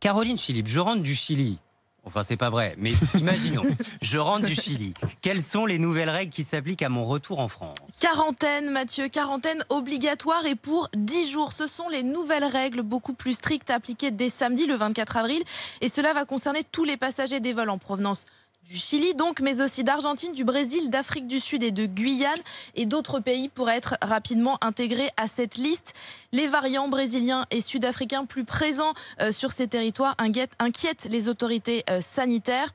Caroline Philippe, je rentre du Chili. Enfin, c'est pas vrai, mais imaginons, je rentre du Chili. Quelles sont les nouvelles règles qui s'appliquent à mon retour en France? Quarantaine, Mathieu, quarantaine obligatoire et pour 10 jours. Ce sont les nouvelles règles beaucoup plus strictes appliquées dès samedi, le 24 avril. Et cela va concerner tous les passagers des vols en provenance du Chili, donc, mais aussi d'Argentine, du Brésil, d'Afrique du Sud et de Guyane. Et d'autres pays pourraient être rapidement intégrés à cette liste. Les variants brésiliens et sud-africains plus présents sur ces territoires inquiètent les autorités sanitaires.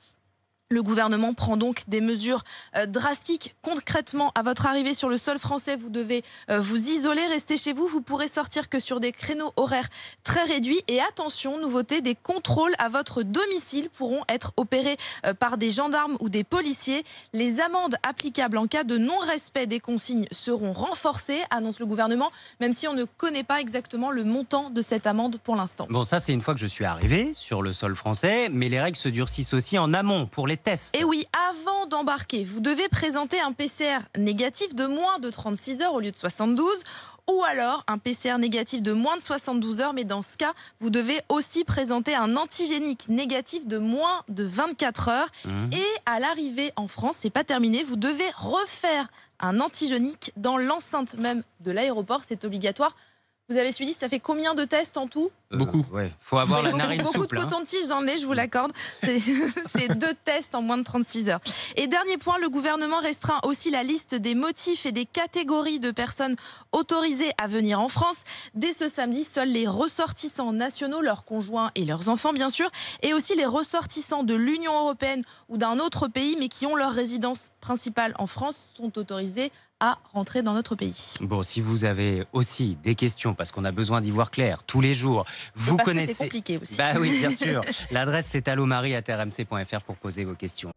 Le gouvernement prend donc des mesures drastiques. Concrètement, à votre arrivée sur le sol français, vous devez vous isoler, rester chez vous. Vous pourrez sortir que sur des créneaux horaires très réduits. Et attention, nouveauté, des contrôles à votre domicile pourront être opérés par des gendarmes ou des policiers. Les amendes applicables en cas de non-respect des consignes seront renforcées, annonce le gouvernement, même si on ne connaît pas exactement le montant de cette amende pour l'instant. Bon, ça, c'est une fois que je suis arrivé sur le sol français, mais les règles se durcissent aussi en amont pour les tests. Et oui, avant d'embarquer, vous devez présenter un PCR négatif de moins de 36 heures au lieu de 72, ou alors un PCR négatif de moins de 72 heures, mais dans ce cas, vous devez aussi présenter un antigénique négatif de moins de 24 heures. Et à l'arrivée en France, c'est pas terminé, vous devez refaire un antigénique dans l'enceinte même de l'aéroport, c'est obligatoire. Vous avez suivi, ça fait combien de tests en tout? Beaucoup. Ouais. Faut avoir la narine beaucoup souple. De coton-tige dans le nez, je vous l'accorde. C'est 2 tests en moins de 36 heures. Et dernier point, le gouvernement restreint aussi la liste des motifs et des catégories de personnes autorisées à venir en France. Dès ce samedi, seuls les ressortissants nationaux, leurs conjoints et leurs enfants bien sûr, et aussi les ressortissants de l'Union européenne ou d'un autre pays, mais qui ont leur résidence principale en France, sont autorisés à rentrer dans notre pays. Bon, si vous avez aussi des questions, parce qu'on a besoin d'y voir clair tous les jours, vous connaissez. C'est compliqué aussi. Bah oui, bien sûr. L'adresse c'est allomari@rmc.fr pour poser vos questions.